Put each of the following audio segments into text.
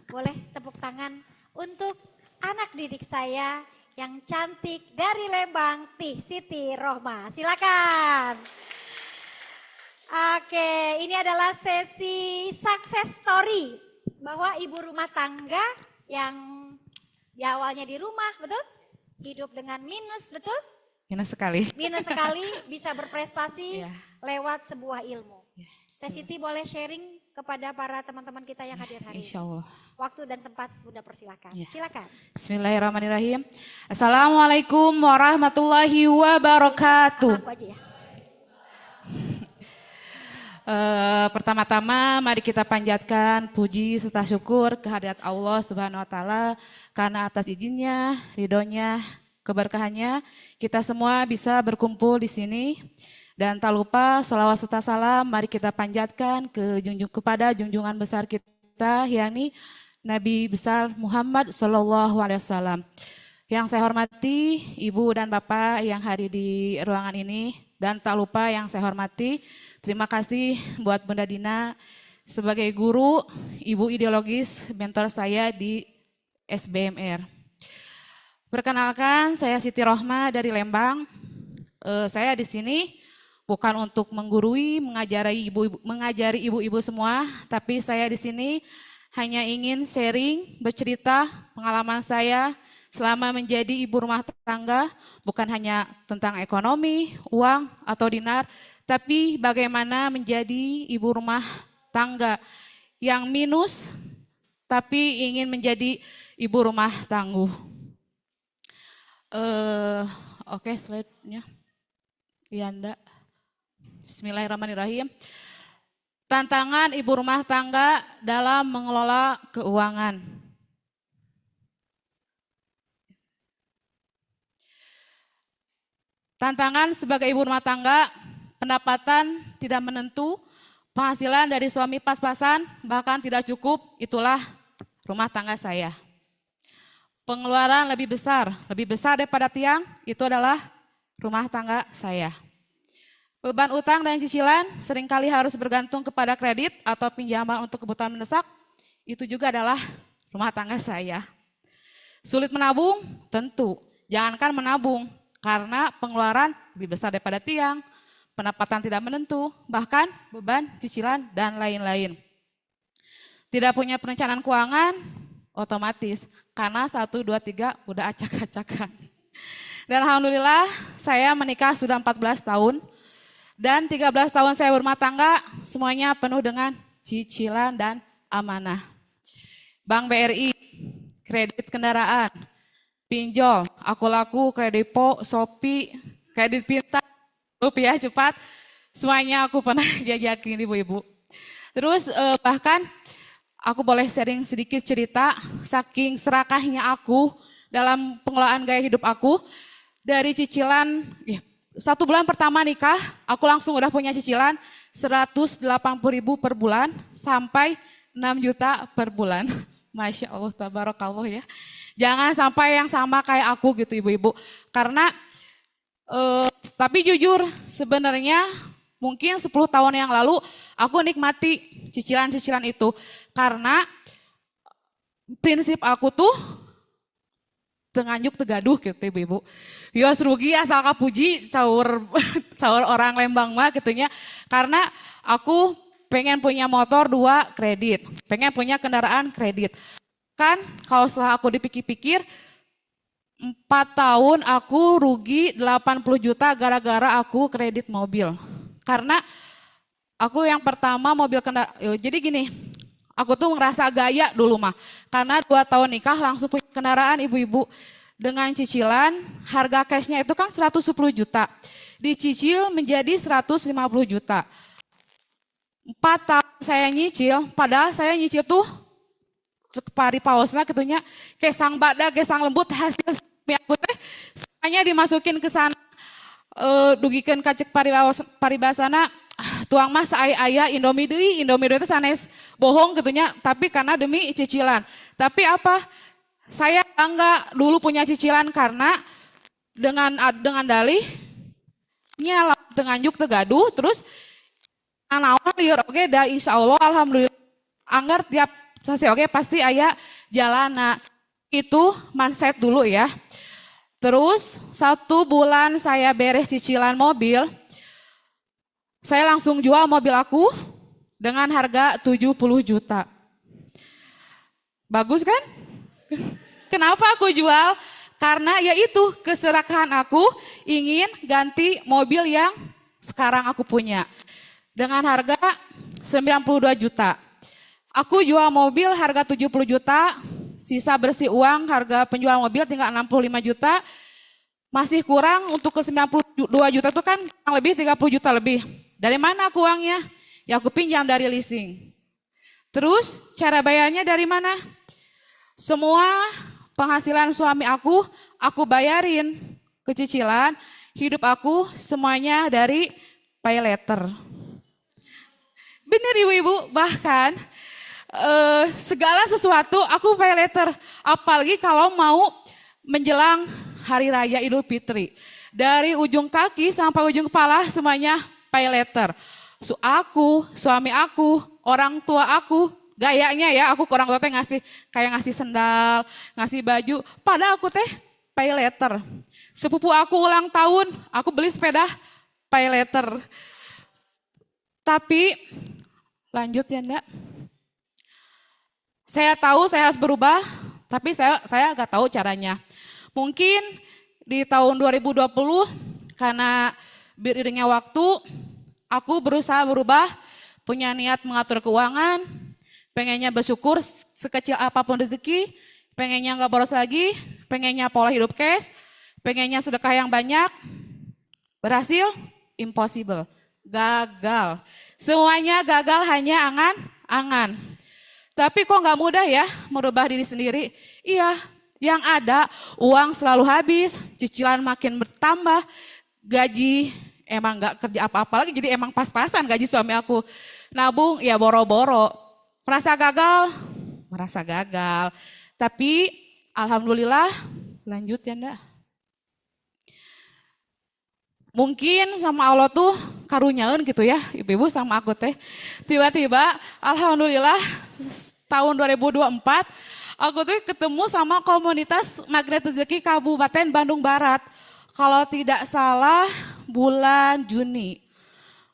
Boleh tepuk tangan untuk anak didik saya yang cantik dari Lembang, Tih Siti Rohma. Silakan. Oke, ini adalah sesi success story bahwa ibu rumah tangga yang di awalnya di rumah, betul? Hidup dengan minus, betul? Minus sekali. Minus sekali bisa berprestasi Ya. lewat sebuah ilmu. Ya, Teh Siti boleh sharing kepada para teman-teman kita yang hadir hari Insya ini. Allah. Waktu dan tempat Bunda persilakan. Ya. Silakan. Bismillahirrahmanirrahim. Assalamualaikum warahmatullahi wabarakatuh. Sama aku aja ya. Pertama-tama mari kita panjatkan puji serta syukur kehadirat Allah Subhanahu wa taala karena atas izinnya, ridhonya, keberkahannya kita semua bisa berkumpul di sini. Dan tak lupa sholawat serta salam mari kita panjatkan kepada junjungan besar kita yakni Nabi besar Muhammad Sallallahu Alaihi Wasallam. Yang saya hormati Ibu dan Bapak yang hadir di ruangan ini, dan tak lupa yang saya hormati, terima kasih buat Bunda Dina sebagai guru, ibu ideologis, mentor saya di SBMR. Perkenalkan, saya Siti Rohma dari Lembang. Saya di sini bukan untuk menggurui, mengajari ibu-ibu semua, tapi saya di sini hanya ingin sharing, bercerita pengalaman saya selama menjadi ibu rumah tangga, bukan hanya tentang ekonomi, uang, atau dinar, tapi bagaimana menjadi ibu rumah tangga yang minus, tapi ingin menjadi ibu rumah tangguh. Oke, slide-nya. Yanda. Bismillahirrahmanirrahim. Tantangan ibu rumah tangga dalam mengelola keuangan. Tantangan sebagai ibu rumah tangga, pendapatan tidak menentu, penghasilan dari suami pas-pasan, bahkan tidak cukup, itulah rumah tangga saya. Pengeluaran lebih besar daripada tiang, itu adalah rumah tangga saya. Beban utang dan cicilan seringkali harus bergantung kepada kredit atau pinjaman untuk kebutuhan mendesak, itu juga adalah rumah tangga saya. Sulit menabung? Tentu, jangankan menabung, karena pengeluaran lebih besar daripada tiang, pendapatan tidak menentu, bahkan beban, cicilan, dan lain-lain. Tidak punya perencanaan keuangan, otomatis, karena 1, 2, 3 udah acak-acakan. Dan alhamdulillah saya menikah sudah 14 tahun, dan 13 tahun saya berumah tangga, semuanya penuh dengan cicilan dan amanah. Bank BRI, kredit kendaraan, pinjol, aku laku, kredipo, Shopee, kredit pintar, rupiah cepat, semuanya aku pernah jajakin ibu-ibu. Terus bahkan aku boleh sharing sedikit cerita, saking serakahnya aku dalam pengelolaan gaya hidup aku, dari cicilan, 1 bulan pertama nikah, aku langsung udah punya cicilan 180.000 per bulan sampai 6 juta per bulan. Masya Allah, tabarakallah ya. Jangan sampai yang sama kayak aku gitu ibu-ibu. Karena, tapi jujur sebenarnya mungkin 10 tahun yang lalu aku nikmati cicilan-cicilan itu. Karena prinsip aku tuh tenganjuk tegaduh gitu ibu-ibu. Yos rugi asal kapuji sahur orang Lembang mah gitunya. Karena aku pengen punya motor 2 kredit, pengen punya kendaraan kredit. Kan kalau setelah aku dipikir-pikir 4 tahun aku rugi 80 juta gara-gara aku kredit mobil. Karena aku yang pertama mobil kendaraan, jadi gini, aku tuh ngerasa gaya dulu mah. Karena 2 tahun nikah langsung punya kendaraan ibu-ibu. Dengan cicilan, harga cashnya itu kan 110 juta. Dicicil menjadi 150 juta. 4 tahun saya nyicil, padahal saya nyicil tuh pari pausna gitunya, gesang badak, gesang lembut, hasil aku teh semuanya dimasukin ke sana. Dugikeun kacek paribasana, tuang mas ayah Indomie deui itu sanes bohong gitunya, tapi karena demi cicilan. Tapi apa? Saya bangga dulu punya cicilan karena dengan dalih nya tenganjuk tegaduh terus naon lieur oge da insyaallah alhamdulillah anggar tiap Sase oke pasti aya jalana. Itu mindset dulu ya. Terus 1 bulan saya beres cicilan mobil, saya langsung jual mobil aku dengan harga 70 juta. Bagus kan? Kenapa aku jual? Karena yaitu keserakahan aku ingin ganti mobil yang sekarang aku punya. Dengan harga 92 juta. Aku jual mobil harga 70 juta, sisa bersih uang harga penjual mobil tinggal 65 juta. Masih kurang untuk ke 92 juta itu kan kurang lebih 30 juta lebih. Dari mana aku uangnya? Ya aku pinjam dari leasing. Terus cara bayarnya dari mana? Semua penghasilan suami aku bayarin ke cicilan. Hidup aku semuanya dari pay letter. Bener ibu-ibu, bahkan segala sesuatu aku pay letter. Apalagi kalau mau menjelang Hari Raya Idul Fitri. Dari ujung kaki sampai ujung kepala semuanya pay letter. Suami aku, orang tua aku, gayanya ya aku ke orang tua teh ngasih sendal, ngasih baju. Padahal aku teh pay letter. Sepupu aku ulang tahun, aku beli sepeda pay letter. Tapi lanjut ya enggak. Saya tahu saya harus berubah, tapi saya nggak tahu caranya. Mungkin di tahun 2020 karena beriringnya waktu, aku berusaha berubah, punya niat mengatur keuangan, pengennya bersyukur sekecil apapun rezeki, pengennya nggak boros lagi, pengennya pola hidup cash, pengennya sedekah yang banyak. Berhasil? Impossible. Gagal. Semuanya gagal, hanya angan-angan. Tapi kok nggak mudah ya merubah diri sendiri? Iya, yang ada uang selalu habis, cicilan makin bertambah, gaji emang nggak kerja apa-apa lagi, jadi emang pas-pasan gaji suami aku. Nabung ya boro-boro. Merasa gagal. Tapi alhamdulillah lanjut ya enggak. Mungkin sama Allah tuh karunyaeun gitu ya, ibu-ibu sama aku teh. Tiba-tiba alhamdulillah tahun 2024 aku tuh ketemu sama komunitas Magnet Rezeki Kabupaten Bandung Barat. Kalau tidak salah bulan Juni.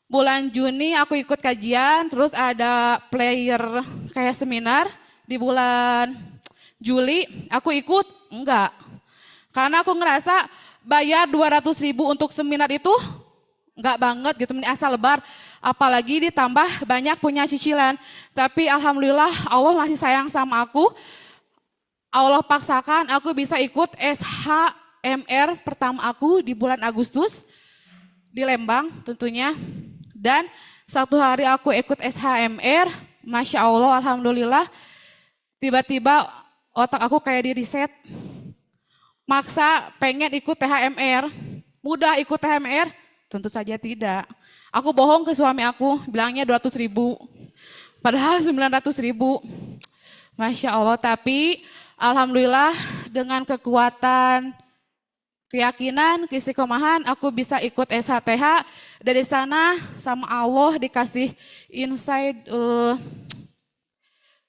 Bulan Juni aku ikut kajian, terus ada player kayak seminar. Di bulan Juli aku ikut, enggak. Karena aku ngerasa bayar 200.000 untuk seminar itu enggak banget gitu, asal lebar. Apalagi ditambah banyak punya cicilan. Tapi alhamdulillah Allah masih sayang sama aku. Allah paksakan aku bisa ikut SHMR pertama aku di bulan Agustus di Lembang tentunya. Dan 1 hari aku ikut SHMR, Masya Allah alhamdulillah tiba-tiba otak aku kayak di reset. Maksa pengen ikut THMR, mudah ikut THMR? Tentu saja tidak. Aku bohong ke suami aku, bilangnya 200.000, padahal 900.000. Masya Allah, tapi alhamdulillah dengan kekuatan, keyakinan, keistiqomahan aku bisa ikut SHTH. Dari sana sama Allah dikasih insight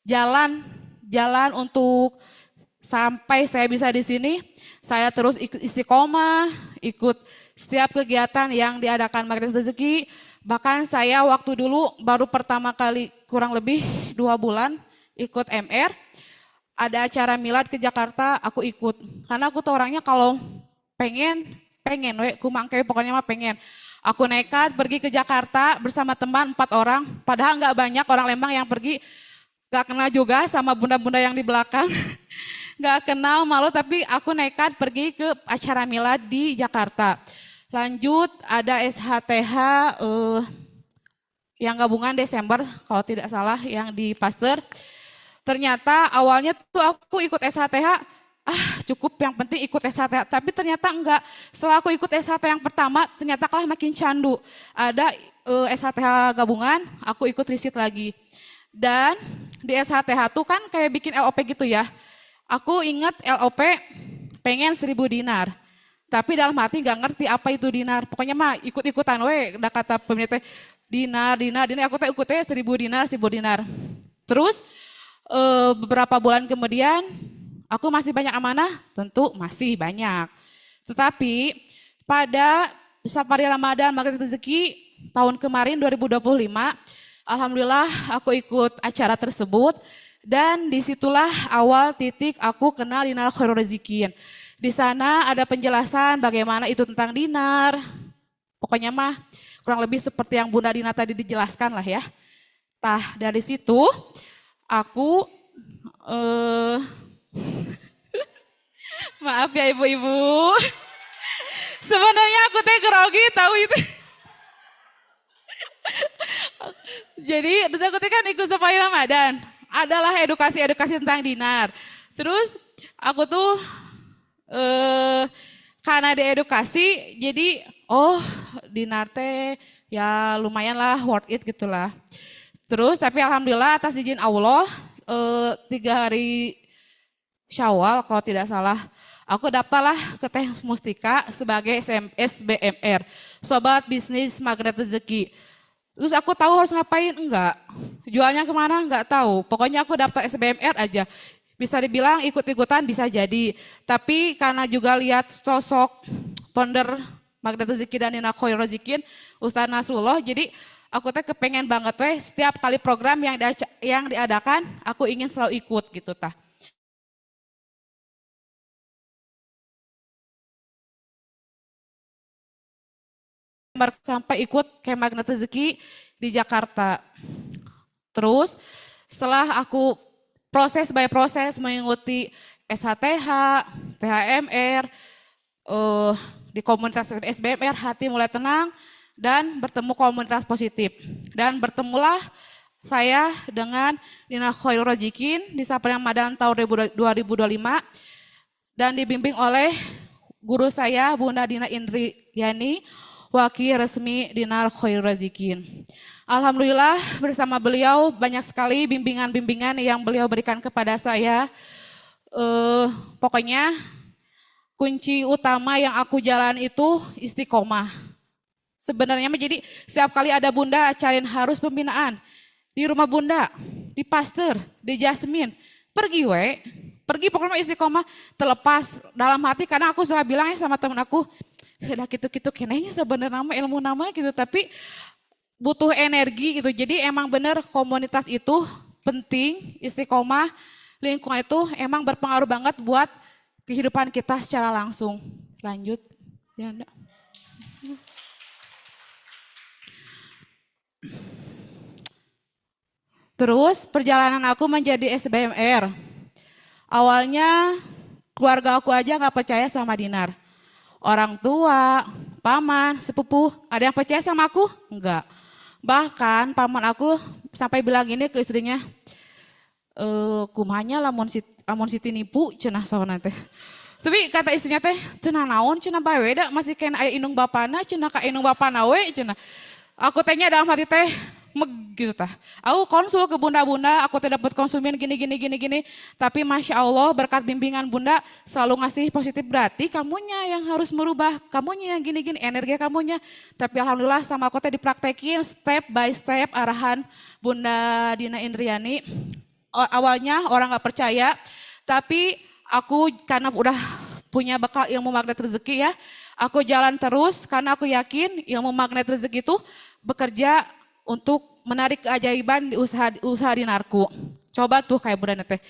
jalan untuk sampai saya bisa di sini. Saya terus ikut istiqomah, ikut setiap kegiatan yang diadakan Magnet Rezeki. Bahkan saya waktu dulu baru pertama kali kurang lebih 2 bulan ikut MR. Ada acara milad ke Jakarta, aku ikut. Karena aku tuh orangnya kalau pengen, kumangke pokoknya mah pengen. Aku nekat pergi ke Jakarta bersama teman 4 orang. Padahal nggak banyak orang Lembang yang pergi. Gak kenal juga sama bunda-bunda yang di belakang. Gak kenal, malu, tapi aku nekat pergi ke acara milad di Jakarta. Lanjut ada SHTH yang gabungan Desember kalau tidak salah yang di Pasteur. Ternyata awalnya tuh aku ikut SHTH, cukup yang penting ikut SHTH. Tapi ternyata enggak, setelah aku ikut SHTH yang pertama ternyata kalah makin candu. Ada SHTH gabungan, aku ikut riset lagi. Dan di SHTH tuh kan kayak bikin LOP gitu ya. Aku ingat LOP pengen 1.000 dinar. Tapi dalam hati gak ngerti apa itu dinar. Pokoknya mah ikut-ikutan udah kata pemilik dinar. Aku ikutnya 1.000 dinar. Terus Beberapa bulan kemudian, aku masih banyak amanah? Tentu masih banyak. Tetapi pada Safari Ramadan Maghrib Rezeki tahun kemarin 2025, alhamdulillah aku ikut acara tersebut dan disitulah awal titik aku kenal Dinar Khairul Rezikin. Di sana ada penjelasan bagaimana itu tentang dinar. Pokoknya mah kurang lebih seperti yang Bunda Dina tadi dijelaskan lah ya. Tah dari situ aku maaf ya ibu-ibu. Sebenarnya aku teh grogi tahu itu. Jadi terus aku teh kan ikut Safari Ramadan. Adalah edukasi-edukasi tentang dinar. Terus aku tuh karena diedukasi jadi oh dinar teh ya lumayan lah worth it gitulah. Terus tapi alhamdulillah atas izin Allah 3 hari Syawal kalau tidak salah, aku daftarlah ke Teh Mustika sebagai SBMR, Sobat Bisnis Magnet Rezeki. Terus aku tahu harus ngapain? Enggak. Jualnya kemana? Enggak tahu. Pokoknya aku daftar SBMR aja. Bisa dibilang ikut-ikutan bisa jadi. Tapi karena juga lihat sosok founder Magnet Rezeki dan Nina Khairul Rezikin, Ustaz Nasrullah, jadi aku teh kepengen banget setiap kali program yang diadakan, aku ingin selalu ikut gitu tah. Sampai ikut kayak Magnet Rezeki di Jakarta. Terus setelah aku proses by proses mengikuti SHTH, THMR, di komunitas SBMR, hati mulai tenang dan bertemu komunitas positif. Dan bertemulah saya dengan Dina Khairul Rezikin di Safari Ramadan tahun 2025 dan dibimbing oleh guru saya Bunda Dina Indriyani, wakil resmi Dinar Khairul Rezikin. Alhamdulillah bersama beliau banyak sekali bimbingan-bimbingan yang beliau berikan kepada saya. Pokoknya kunci utama yang aku jalan itu istiqomah. Sebenarnya jadi setiap kali ada Bunda acarin harus pembinaan. Di rumah Bunda, di Pasteur, di Jasmine. Pergi pokoknya istiqomah terlepas dalam hati karena aku suka bilang sama temen aku, udah gitu-gitu kayaknya sebenarnya ilmu nama gitu tapi butuh energi gitu. Jadi emang bener komunitas itu penting, istiqomah, lingkungan itu emang berpengaruh banget buat kehidupan kita secara langsung. Lanjut. Ya, enggak. Terus perjalanan aku menjadi SBMR. Awalnya keluarga aku aja gak percaya sama Dinar. Orang tua, paman, sepupu, ada yang percaya sama aku? Enggak. Bahkan paman aku sampai bilang gini ke istrinya, kumanya lamun siti nipu cenah sawana teh. Tapi kata istrinya teh, tenang naon cenah bae da masih kena aya indung bapana cenah ka indung bapana we cenah. Aku tehnya dalam hati teh gitu tah. Aku konsul ke bunda-bunda, aku teh dapat konsumen gini. Tapi Masya Allah berkat bimbingan bunda selalu ngasih positif, berarti kamunya yang harus merubah, kamunya yang gini, energi kamunya. Tapi alhamdulillah sama aku teh dipraktekin step by step arahan Bunda Dina Indriani. Awalnya orang gak percaya, tapi aku karena udah punya bekal ilmu magnet rezeki ya, aku jalan terus karena aku yakin ilmu magnet rezeki itu bekerja untuk menarik keajaiban di usaha dinarku. Coba tuh kayak Bunda teh.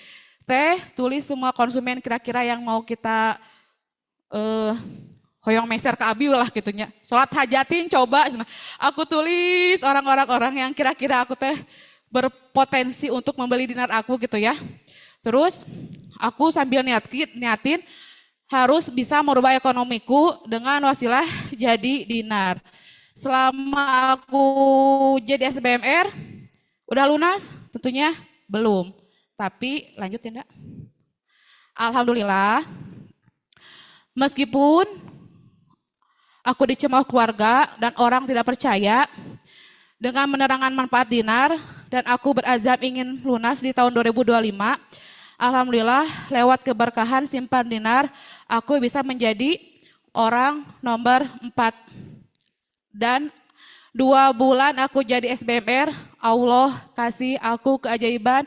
Tulis semua konsumen kira-kira yang mau kita hoyong meser ke abi lah gitunya. Sholat hajatin coba. Aku tulis orang-orang yang kira-kira aku teh berpotensi untuk membeli dinar aku gitu ya. Terus aku sambil niatin harus bisa merubah ekonomiku dengan wasilah jadi dinar. Selama aku jadi SBMR, udah lunas? Tentunya belum. Tapi lanjut ya enggak? Alhamdulillah, meskipun aku dicemooh keluarga dan orang tidak percaya, dengan menerangkan manfaat dinar dan aku berazam ingin lunas di tahun 2025, alhamdulillah lewat keberkahan simpan dinar, aku bisa menjadi orang nomor 4. Dan 2 bulan aku jadi SBMR, Allah kasih aku keajaiban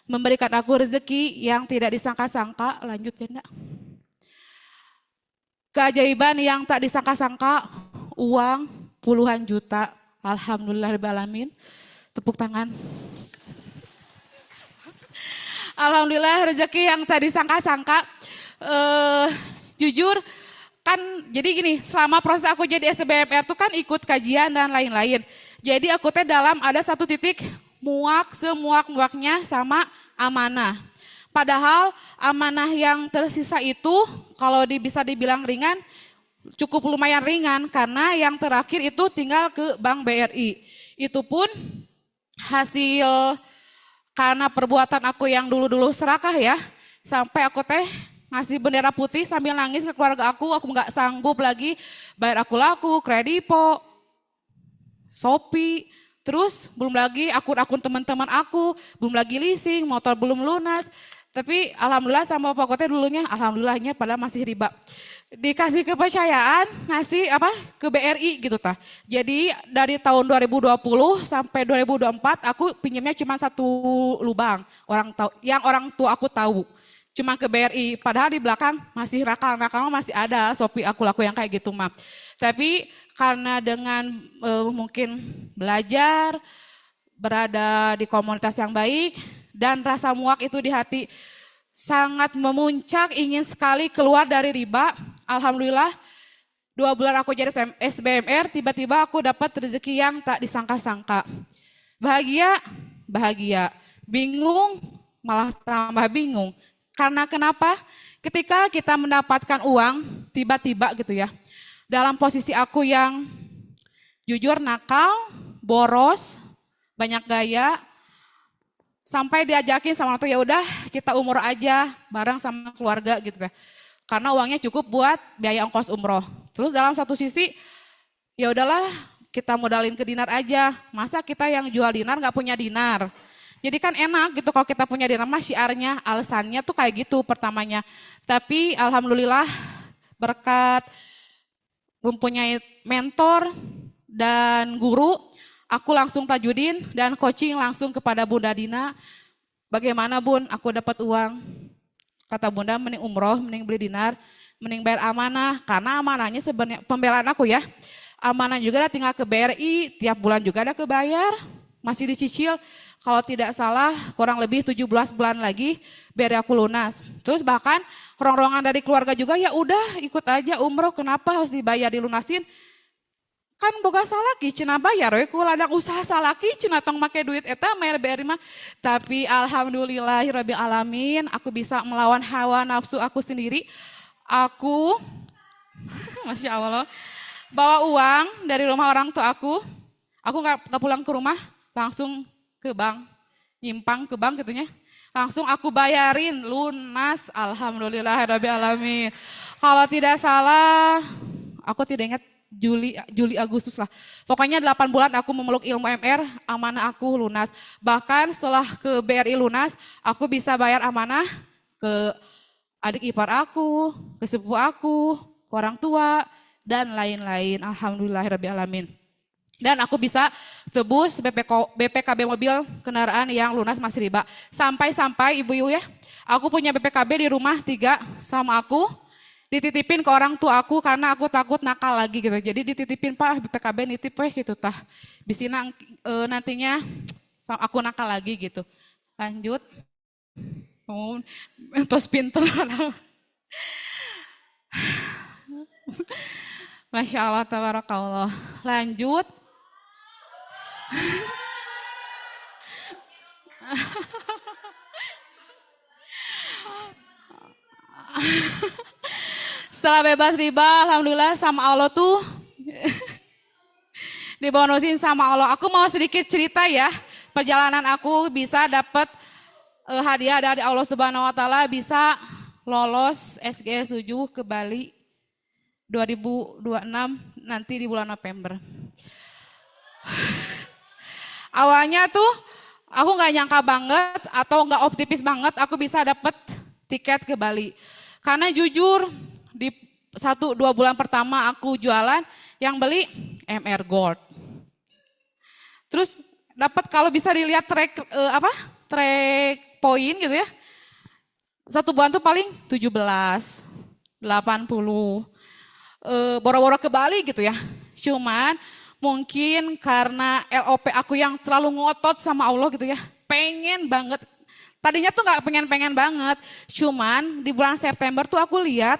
memberikan aku rezeki yang tidak disangka-sangka. Lanjut ya enggak? Keajaiban yang tak disangka-sangka, uang puluhan juta. Alhamdulillahirrahmanirrahim. Tepuk tangan. Alhamdulillah rezeki yang tak disangka-sangka. Jujur kan jadi gini, selama proses aku jadi SBMR tuh kan ikut kajian dan lain-lain. Jadi aku teh dalam ada satu titik muak semuak-muaknya sama amanah. Padahal amanah yang tersisa itu kalau bisa dibilang ringan, cukup lumayan ringan karena yang terakhir itu tinggal ke Bank BRI. Itu pun hasil karena perbuatan aku yang dulu-dulu serakah ya, sampai aku teh ngasih bendera putih sambil nangis ke keluarga aku nggak sanggup lagi bayar aku laku, kredipo, Shopee, terus belum lagi akun-akun teman-teman aku, belum lagi leasing, motor belum lunas. Tapi alhamdulillah sama Pak Kote dulunya, alhamdulillahnya pada masih riba. Dikasih kepercayaan, ngasih apa ke BRI gitu tah. Jadi dari tahun 2020 sampai 2024 aku pinjamnya cuma satu lubang, orang tua aku tahu. Cuma ke BRI, padahal di belakang masih nakal masih ada Shopee aku laku yang kayak gitu mah. Tapi karena dengan mungkin belajar, berada di komunitas yang baik, dan rasa muak itu di hati sangat memuncak, ingin sekali keluar dari riba. Alhamdulillah 2 bulan aku jadi SBMR, tiba-tiba aku dapat rezeki yang tak disangka-sangka. Bahagia, bingung, malah tambah bingung. Karena kenapa? Ketika kita mendapatkan uang, tiba-tiba gitu ya, dalam posisi aku yang jujur nakal, boros, banyak gaya, sampai diajakin sama orang tua, ya udah kita umroh aja bareng sama keluarga gitu ya. Karena uangnya cukup buat biaya ongkos umroh. Terus dalam satu sisi, ya udahlah kita modalin ke dinar aja. Masa kita yang jual dinar nggak punya dinar? Jadi kan enak gitu kalau kita punya dinar, mah syiarnya, alasannya tuh kayak gitu pertamanya. Tapi alhamdulillah berkat mempunyai mentor dan guru, aku langsung tajudin dan coaching langsung kepada Bunda Dina. Bagaimana Bun, aku dapat uang. Kata Bunda, mending umroh, mending beli dinar, mending bayar amanah. Karena amanahnya sebenarnya pembelaan aku ya. Amanah juga ada tinggal ke BRI, tiap bulan juga ada kebayar, masih dicicil. Kalau tidak salah kurang lebih 17 bulan lagi biar aku lunas. Terus bahkan rong-rongan dari keluarga juga ya udah ikut aja umroh, kenapa harus dibayar dilunasin? Kan boga salaki cenah bayar we ku ladang usaha salaki cenah tong make duit eta mayar BRI mah. Tapi alhamdulillahirabbil alamin aku bisa melawan hawa nafsu aku sendiri. Aku Masya Allah bawa uang dari rumah orang tua aku nggak pulang ke rumah, langsung ke bank, nyimpang ke bank gitunya. Langsung aku bayarin lunas, alhamdulillahirabbil alamin. Kalau tidak salah, aku tidak ingat Juli Agustus lah. Pokoknya 8 bulan aku memeluk ilmu MR, amanah aku lunas. Bahkan setelah ke BRI lunas, aku bisa bayar amanah ke adik ipar aku, ke sepupu aku, ke orang tua, dan lain-lain. Alhamdulillahirabbil alamin. Dan aku bisa tebus BPKB mobil kendaraan yang lunas masih riba. Sampai-sampai ibu-ibu ya, aku punya BPKB di rumah 3 sama aku. Dititipin ke orang tua aku karena aku takut nakal lagi gitu. Jadi dititipin Pak BPKB nitip gitu tah. Bisa nantinya aku nakal lagi gitu. Lanjut. Oh, terus pinter. Masya Allah, tabarakallah. Lanjut. Setelah bebas riba, alhamdulillah sama Allah tuh dibonusin sama Allah. Aku mau sedikit cerita ya, perjalanan aku bisa dapat hadiah dari Allah Subhanahu Wa Taala, bisa lolos SGS 7 ke Bali 2026 nanti di bulan November. Awalnya tuh aku nggak nyangka banget atau nggak optimis banget aku bisa dapet tiket ke Bali. Karena jujur di 1-2 bulan pertama aku jualan, yang beli MR Gold. Terus dapat kalau bisa dilihat track poin gitu ya. Satu bulan tuh paling 17, 80, boro-boro ke Bali gitu ya. Cuman mungkin karena LOP aku yang terlalu ngotot sama Allah gitu ya. Pengen banget. Tadinya tuh gak pengen-pengen banget. Cuman di bulan September tuh aku lihat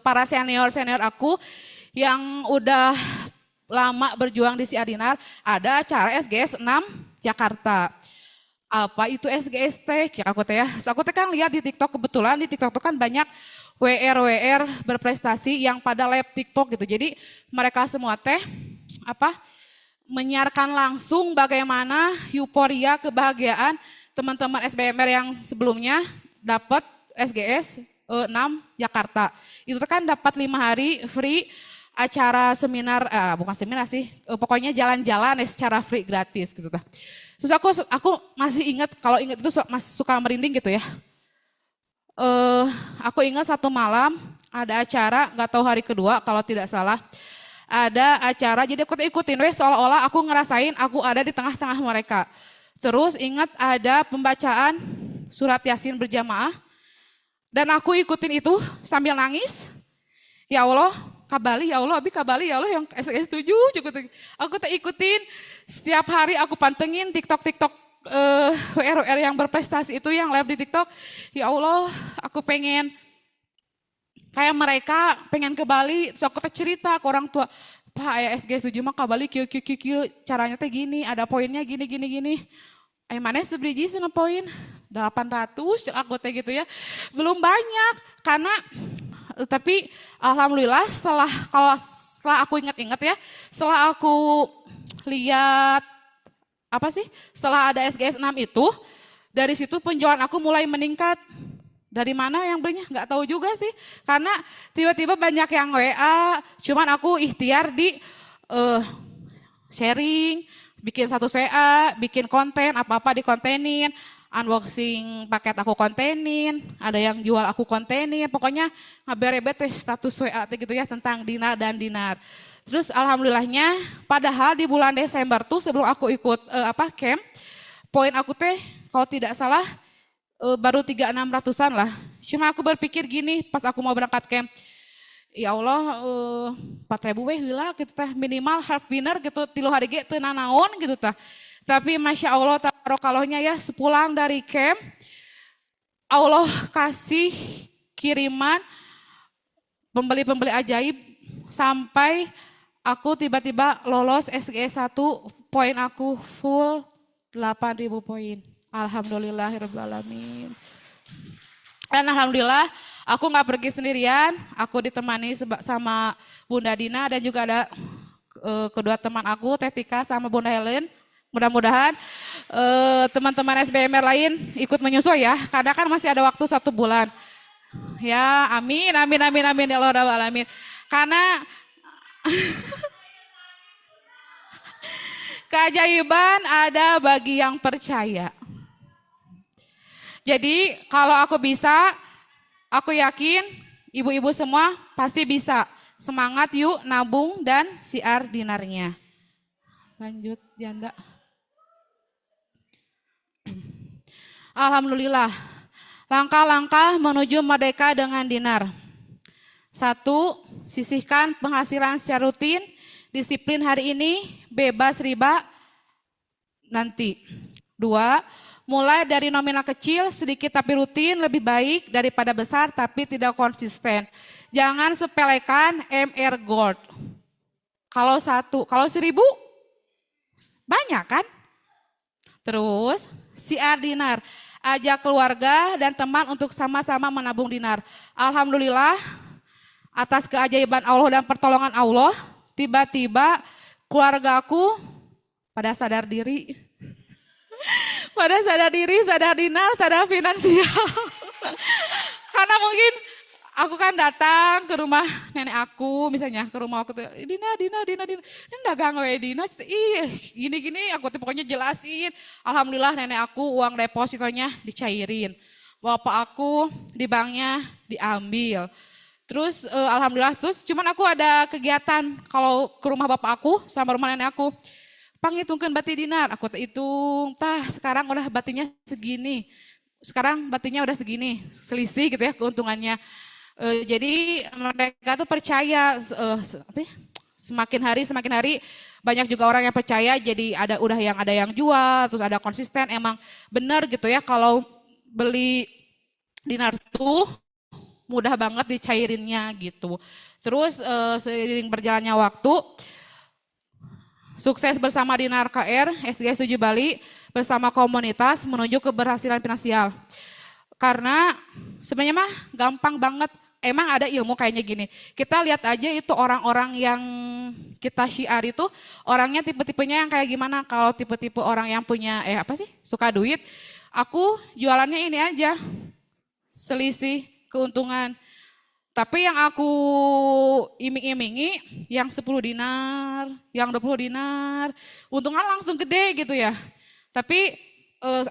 para senior-senior aku yang udah lama berjuang di Si Adinar, ada acara SGS 6 Jakarta. Apa itu SGS teh? Aku teh ya. So, aku teh kan lihat di TikTok, kebetulan di TikTok tuh kan banyak WR berprestasi yang pada live TikTok gitu. Jadi mereka semua teh menyiarkan langsung bagaimana euforia kebahagiaan teman-teman SBMR yang sebelumnya dapat SGS 6 Jakarta. Itu tuh kan dapat 5 hari free acara seminar, bukan seminar sih, pokoknya jalan-jalan secara free gratis gitu. Terus aku masih ingat, kalau ingat itu masih suka merinding gitu ya. Aku ingat satu malam ada acara, nggak tahu hari kedua kalau tidak salah. Ada acara, jadi aku ikutin seolah-olah aku ngerasain aku ada di tengah-tengah mereka. Terus ingat ada pembacaan surat Yasin berjamaah. Dan aku ikutin itu sambil nangis. Ya Allah, kabali ya Allah, abi kabali ya Allah yang SGS 7 cukup. Aku tak ikutin, setiap hari aku pantengin TikTok WR yang berprestasi itu yang live di TikTok. Ya Allah, aku pengen kayak mereka, pengen ke Bali. So aku cerita ke orang tua, Pak SGS 7 mah ke Bali kieu caranya teh gini, ada poinnya gini. Mana sebriji sana poin 800 aku teh gitu ya. Belum banyak karena tapi alhamdulillah setelah aku ingat-ingat ya, setelah aku lihat setelah ada SGS 6 itu, dari situ penjualan aku mulai meningkat. Dari mana yang belinya? Nggak tahu juga sih. Karena tiba-tiba banyak yang WA, cuman aku ikhtiar di sharing, bikin satu WA, bikin konten, apa-apa dikontenin, unboxing paket aku kontenin, ada yang jual aku kontenin, pokoknya ngaberebet status WA gitu ya tentang Dinar dan Dinar. Terus alhamdulillahnya, padahal di bulan Desember tuh sebelum aku ikut camp, poin aku teh kalau tidak salah baru 3.600-an lah. Cuma aku berpikir gini pas aku mau berangkat camp, ya Allah 4.000 weh heula gitu teh, minimal half winner gitu, 3 hari ge teu nanaon gitu tah. Tapi Masya Allah tabarokalahnya ya, sepulang dari camp, Allah kasih kiriman pembeli-pembeli ajaib sampai aku tiba-tiba lolos SGS 1, poin aku full 8.000 poin. Alhamdulillahirrahmanirrahim. Dan alhamdulillah aku gak pergi sendirian, aku ditemani sama Bunda Dina dan juga ada kedua teman aku, Tetika sama Bunda Helen. Mudah-mudahan teman-teman SBMR lain ikut menyusul ya, karena kan masih ada waktu 1 bulan. Ya amin ya Allah rabbal alamin. Karena keajaiban ada bagi yang percaya. Jadi kalau aku bisa, aku yakin ibu-ibu semua pasti bisa. Semangat yuk nabung dan siar dinarnya. Lanjut janda. Alhamdulillah, langkah-langkah menuju merdeka dengan dinar. 1, sisihkan penghasilan secara rutin, disiplin hari ini, bebas riba nanti. 2, mulai dari nominal kecil, sedikit tapi rutin, lebih baik daripada besar tapi tidak konsisten. Jangan sepelekan MR Gold. Kalau 1.000 banyak kan? Terus siar dinar, ajak keluarga dan teman untuk sama-sama menabung dinar. Alhamdulillah atas keajaiban Allah dan pertolongan Allah, tiba-tiba keluargaku pada sadar diri. Pada sadar diri, sadar dinar, sadar finansial. Karena mungkin aku kan datang ke rumah nenek aku, misalnya ke rumah aku tuh, Dina, ini dagang we Dina, gini, aku tuh pokoknya jelasin. Alhamdulillah nenek aku uang depositonya dicairin, bapak aku di banknya diambil. Terus alhamdulillah, terus cuman aku ada kegiatan kalau ke rumah bapak aku sama rumah nenek aku. Pangitungkeun bati dinar, aku teh hitung, tah sekarang udah batinya segini. Sekarang batinya udah segini, selisih gitu ya keuntungannya. Jadi mereka tuh percaya apa ya, semakin hari banyak juga orang yang percaya, jadi ada yang jual, terus ada konsisten, emang benar gitu ya kalau beli dinar tuh mudah banget dicairinnya gitu. Terus seiring berjalannya waktu, sukses bersama Dinar KR, SG 7 Bali, bersama komunitas menuju keberhasilan finansial. Karena sebenarnya mah gampang banget, emang ada ilmu kayaknya gini. Kita lihat aja itu orang-orang yang kita syiar itu, orangnya tipe-tipenya yang kayak gimana. Kalau tipe-tipe orang yang punya, suka duit, aku jualannya ini aja, selisih keuntungan. Tapi yang aku iming-imingi yang 10 dinar, yang 20 dinar, untungan langsung gede gitu ya. Tapi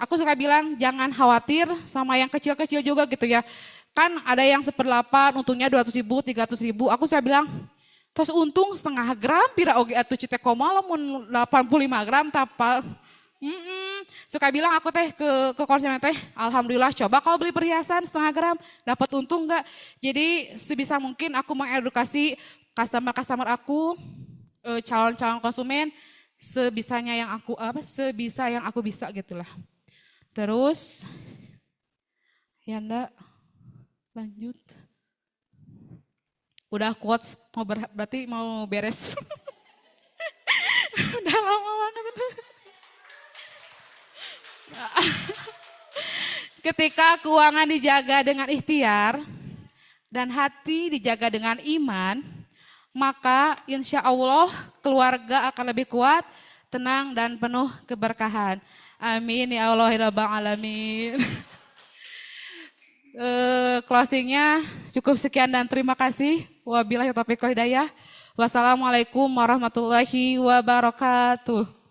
aku suka bilang jangan khawatir sama yang kecil-kecil juga gitu ya. Kan ada yang 1/8, untungnya 200.000, 300.000. Aku suka bilang, terus untung setengah gram, pira oge atuh cite komal mun 85 gram tapa. Suka bilang aku teh ke konsumen teh, alhamdulillah coba kalau beli perhiasan setengah gram dapat untung enggak. Jadi sebisa mungkin aku mengedukasi customer aku, calon-calon konsumen sebisa yang aku bisa gitulah. Terus Yanda lanjut. Udah quotes berarti mau beres. Udah lama banget. Ketika keuangan dijaga dengan ikhtiar dan hati dijaga dengan iman, maka insya Allah keluarga akan lebih kuat, tenang dan penuh keberkahan. Amin ya Allah ya Rabbal Alamin. Closingnya cukup sekian dan terima kasih. Wabillahi taufiq wal hidayah. Wassalamualaikum warahmatullahi wabarakatuh.